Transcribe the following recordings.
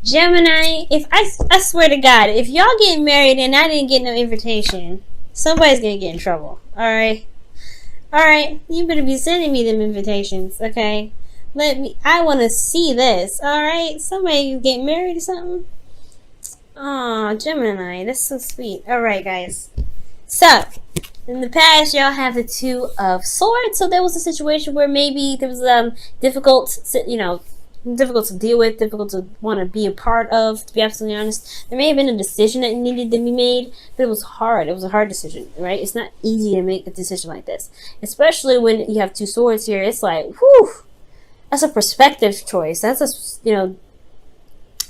Gemini, if I swear to God, if y'all get married and I didn't get no invitation, somebody's gonna get in trouble. Alright? Alright? You better be sending me them invitations, okay? I wanna see this, alright? Somebody get married or something? Aw, Gemini, that's so sweet. Alright, guys. So, in the past, y'all have the Two of Swords. So there was a situation where maybe there was difficult to deal with, difficult to want to be a part of, to be absolutely honest. There may have been a decision that needed to be made, but it was hard. It was a hard decision, right? It's not easy to make a decision like this. Especially when you have two swords here. It's like, whew, that's a perspective choice. That's a,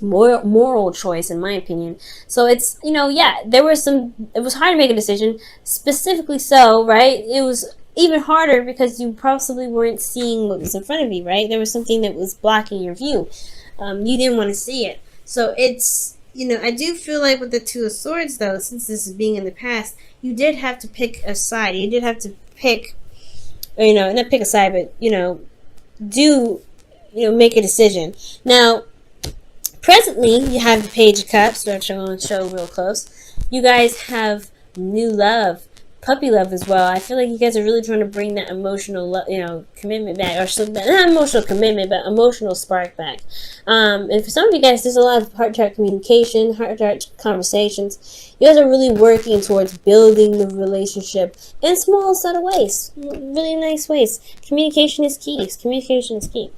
moral choice, in my opinion. So it's, it was hard to make a decision, specifically so, right? It was even harder because you possibly weren't seeing what was in front of you, right? There was something that was blocking your view. You didn't want to see it. So it's, I do feel like with the Two of Swords, though, since this is being in the past, you did have to pick a side. You did have to pick, not pick a side, but, make a decision. Now, presently, you have the Page of Cups, which I'm going to show real close. You guys have new love, puppy love as well. I feel like you guys are really trying to bring that emotional, commitment back, or something. Not emotional commitment, but emotional spark back. And for some of you guys, there's a lot of heart-to-heart communication, heart-to-heart conversations. You guys are really working towards building the relationship in small, subtle ways, really nice ways. Communication is key. Communication is key.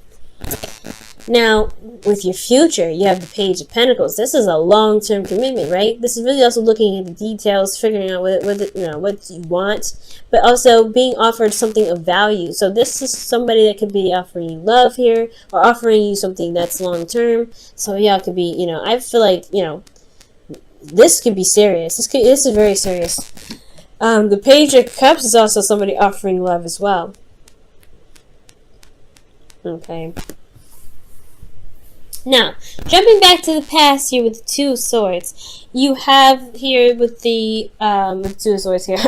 Now, with your future, you have the Page of Pentacles. This is a long-term commitment, right? This is really also looking at the details, figuring out what you want, but also being offered something of value. So this is somebody that could be offering you love here, or offering you something that's long-term. So y'all could be, I feel like, this could be serious. This is very serious. The Page of Cups is also somebody offering love as well. Okay. Now, jumping back to the past here with the Two of Swords, you have here with the Two of Swords here,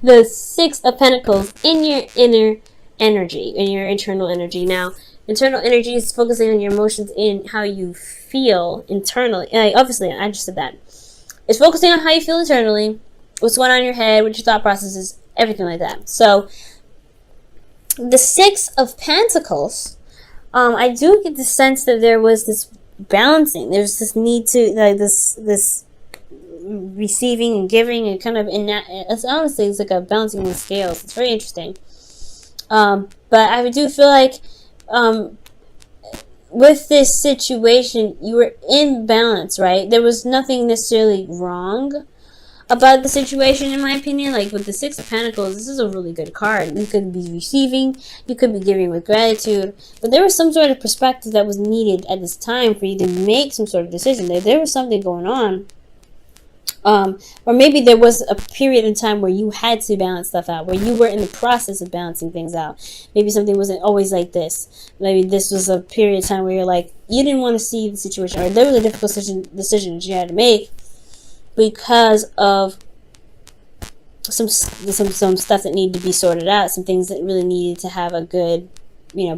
the Six of Pentacles in your inner energy, in your internal energy. Now, internal energy is focusing on your emotions in how you feel internally. Obviously, I just said that. It's focusing on how you feel internally, what's going on in your head, what your thought processes, everything like that. So, the Six of Pentacles, I do get the sense that there was this balancing. There's this need to, this receiving and giving, and kind of, honestly, it's like a balancing the scales. It's very interesting. But I do feel like, with this situation, you were in balance, right? There was nothing necessarily wrong about the situation, in my opinion. Like with the Six of Pentacles, this is a really good card. You could be receiving, you could be giving with gratitude, but there was some sort of perspective that was needed at this time for you to make some sort of decision. There was something going on, or maybe there was a period in time where you had to balance stuff out, where you were in the process of balancing things out. Maybe something wasn't always like this. Maybe this was a period of time where you're like, you didn't want to see the situation, or there was a difficult decision that you had to make because of some stuff that needed to be sorted out, some things that really needed to have a good,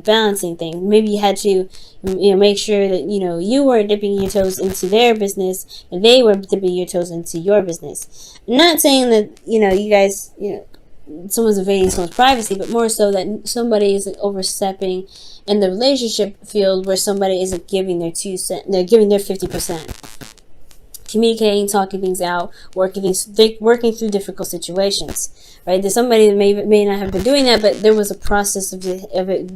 balancing thing. Maybe you had to, make sure that, you weren't dipping your toes into their business and they were dipping your toes into your business. I'm not saying that, you guys, someone's invading someone's privacy, but more so that somebody isn't overstepping in the relationship field where somebody isn't giving their they're giving their 50%. Communicating, talking things out, working through difficult situations, right? There's somebody that may not have been doing that, but there was a process of it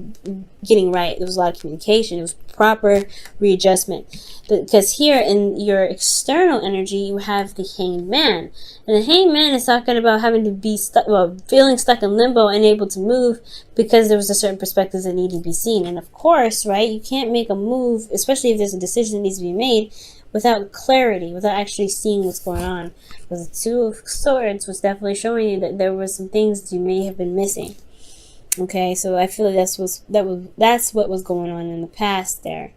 getting right. There was a lot of communication. It was proper readjustment. Because here in your external energy, you have the Hanged Man. And the Hanged Man is talking about having to be stuck, feeling stuck in limbo, unable to move because there was a certain perspective that needed to be seen. And of course, right, you can't make a move, especially if there's a decision that needs to be made, without clarity, without actually seeing what's going on. Because the Two of Swords was definitely showing you that there were some things that you may have been missing. Okay, so I feel like that's what was going on in the past there.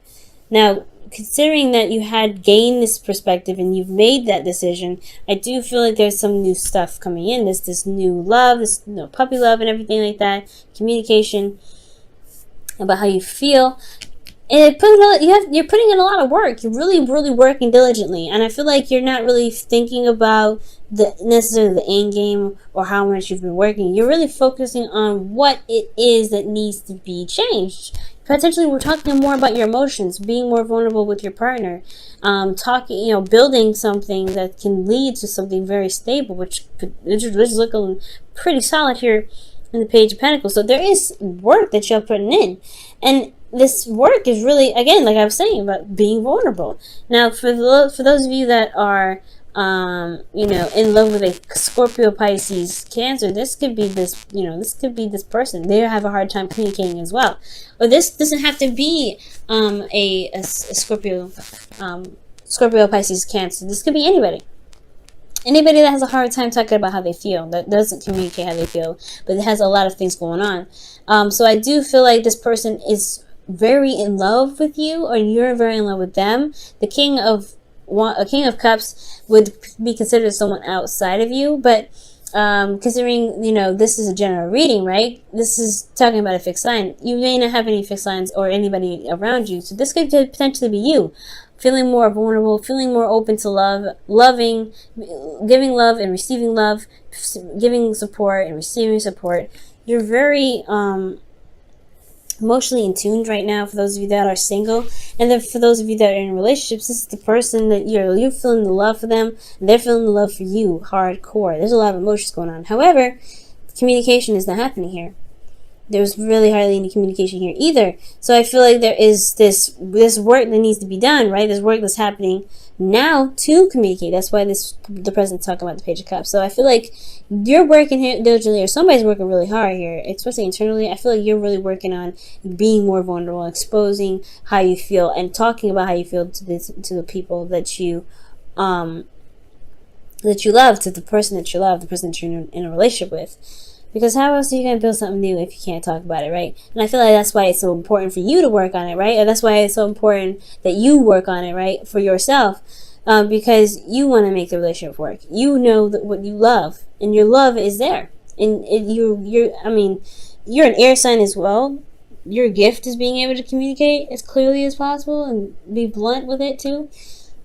Now, considering that you had gained this perspective and you've made that decision, I do feel like there's some new stuff coming in. There's this new love, this puppy love and everything like that. Communication about how you feel. And you're putting in a lot of work. You're really working diligently, and I feel like you're not really thinking about necessarily the end game or how much you've been working. You're really focusing on what it is that needs to be changed. Potentially, we're talking more about your emotions, being more vulnerable with your partner, building something that can lead to something very stable, which is looking pretty solid here in the Page of Pentacles. So there is work that you're putting in, and this work is really, again, like I was saying, about being vulnerable. Now, for those of you that are in love with a Scorpio, Pisces, Cancer, this could be this person. They have a hard time communicating as well. Or this doesn't have to be a Scorpio, Pisces, Cancer. This could be anybody. Anybody that has a hard time talking about how they feel, that doesn't communicate how they feel, but it has a lot of things going on. So I do feel like this person is very in love with you, or you're very in love with them. The King of Cups would be considered someone outside of you, but considering this is a general reading, right? This is talking about a fixed sign. You may not have any fixed signs or anybody around you, so this could potentially be you. Feeling more vulnerable, feeling more open to love, giving love and receiving love, giving support and receiving support. You're very emotionally in tuned right now, for those of you that are single. And then for those of you that are in relationships, this is the person that you're feeling the love for them, and they're feeling the love for you hardcore. There's a lot of emotions going on. However, communication is not happening here. There's really hardly any communication here either. So I feel like there is this work that needs to be done, right? There's work that's happening now to communicate. That's why the president's talking about the Page of Cups. So I feel like you're working here diligently, or somebody's working really hard here, especially internally. I feel like you're really working on being more vulnerable, exposing how you feel, and talking about how you feel to the people that you love, to the person that you love, the person that you're in a relationship with. Because how else are you going to build something new if you can't talk about it, right? And I feel like that's why it's so important for you to work on it, right? And that's why it's so important that you work on it, right? For yourself. Because you want to make the relationship work. You know what you love. And your love is there. And you're an air sign as well. Your gift is being able to communicate as clearly as possible and be blunt with it too.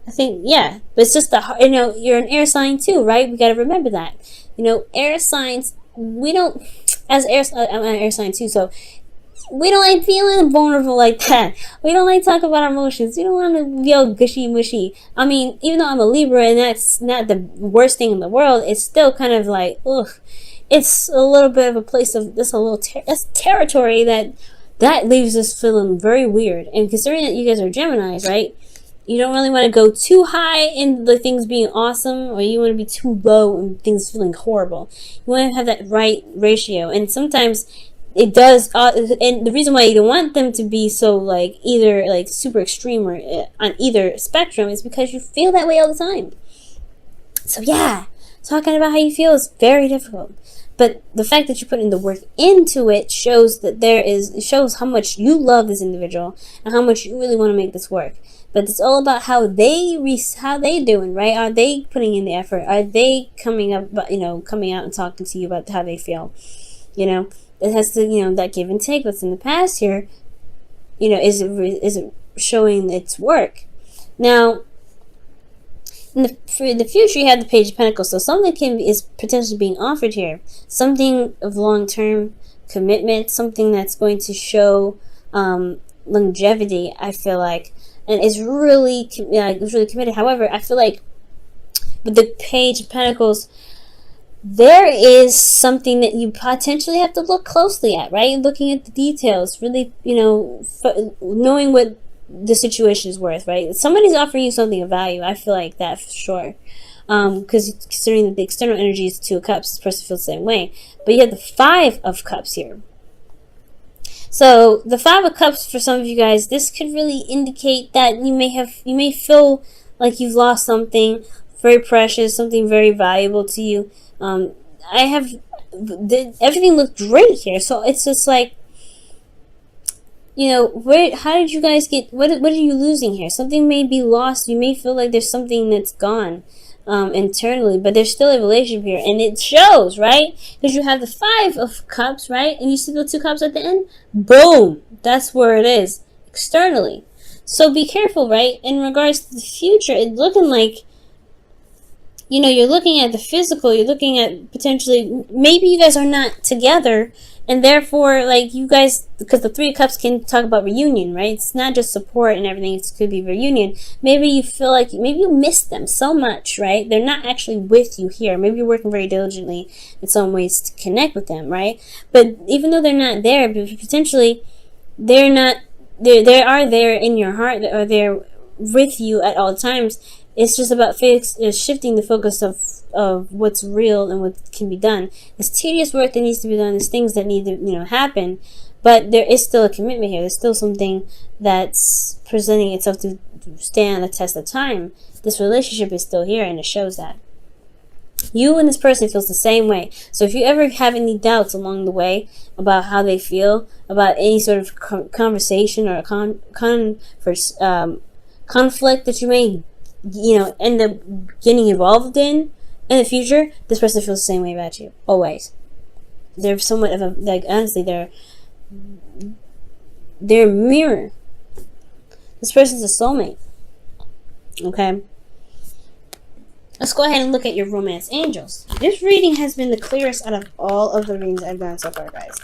I think, yeah. But it's just you're an air sign too, right? We got to remember that. Air signs, we don't, I'm an air sign too, so we don't like feeling vulnerable like that. We don't like talking about our emotions. We don't want to be all gushy mushy. I mean, even though I'm a Libra and that's not the worst thing in the world, it's still kind of like, ugh. It's a little bit of a place of this, that's territory that leaves us feeling very weird. And considering that you guys are Geminis, right? You don't really want to go too high in the things being awesome, or you want to be too low and things feeling horrible. You want to have that right ratio. And sometimes it does, and the reason why you don't want them to be so either super extreme or on either spectrum is because you feel that way all the time. So yeah, talking about how you feel is very difficult. But the fact that you're putting the work into it shows shows how much you love this individual and how much you really want to make this work. But it's all about how they doing, right? Are they putting in the effort? Are they coming out and talking to you about how they feel? It has to, that give and take that's in the past here. Is it showing its work? Now, for the future, you have the Page of Pentacles. So something is potentially being offered here. Something of long-term commitment. Something that's going to show longevity, I feel like. And it's really committed. However, I feel like with the Page of Pentacles, there is something that you potentially have to look closely at, right? Looking at the details, really, knowing what the situation is worth, right? Somebody's offering you something of value. I feel like that for sure. Because considering that the external energy is 2 of Cups, this person feels the same way. But you have the 5 of Cups here. So the 5 of Cups, for some of you guys, this could really indicate that you may feel like you've lost something very precious, something very valuable to you. Everything looked great here, so it's just like, how did you guys get, what are you losing here? Something may be lost. You may feel like there's something that's gone internally, but there's still a relationship here, and it shows, right? Because you have the 5 of Cups, right? And you see the 2 cups at the end? Boom! That's where it is. externally. So be careful, right? In regards to the future, it's looking like, you know, you're looking at the physical, you're looking at potentially, maybe you guys are not together, and therefore, like, you guys, because the Three of Cups can talk about reunion, right? It's not just support and everything, it could be reunion. Maybe you feel like, maybe you miss them so much, right? They're not actually with you here. Maybe you're working very diligently in some ways to connect with them, right? But even though they're not there, potentially, they're not, they are there in your heart, or they're with you at all times. It's just about shifting the focus of what's real and what can be done. There's tedious work that needs to be done. There's things that need to, you know, happen. But there is still a commitment here. There's still something that's presenting itself to stand the test of time. This relationship is still here, and it shows that. You and this person feels the same way. So if you ever have any doubts along the way about how they feel, about any sort of conversation or conflict that you may, you know, end up getting involved in the future, this person feels the same way about you. Always. They're somewhat of a, like, honestly, they're a mirror. This person's a soulmate. Okay? Let's go ahead and look at your romance angels. This reading has been the clearest out of all of the readings I've done so far, guys.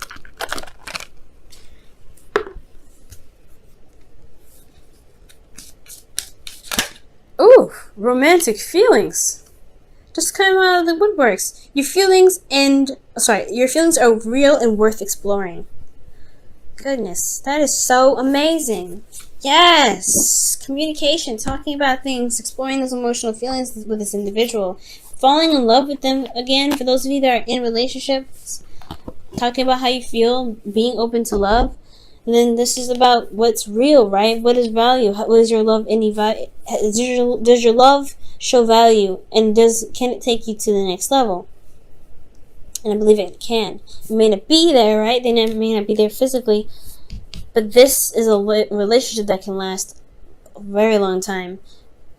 Ooh, romantic feelings. Just come out of the woodworks. Your feelings are real and worth exploring. Goodness, that is so amazing. Yes! Communication, talking about things, exploring those emotional feelings with this individual. Falling in love with them again, for those of you that are in relationships. Talking about how you feel, being open to love. And then this is about what's real, right? What is value? What is your love? Does your love show value? And can it take you to the next level? And I believe it can. It may not be there, right? They may not be there physically. But this is a relationship that can last a very long time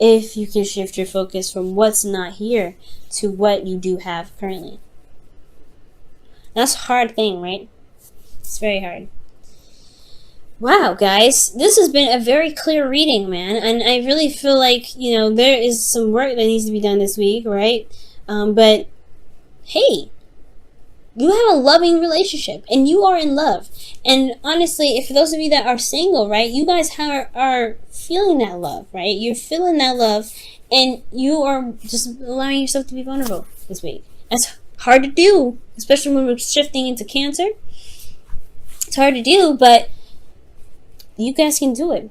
if you can shift your focus from what's not here to what you do have currently. That's a hard thing, right? It's very hard. Wow, guys, this has been a very clear reading, man, and I really feel like, you know, there is some work that needs to be done this week, right? But hey, you have a loving relationship, and you are in love. And honestly, if those of you that are single, right, you guys are feeling that love, right? You're feeling that love, and you are just allowing yourself to be vulnerable this week. That's hard to do, especially when we're shifting into Cancer. It's hard to do, but you guys can do it.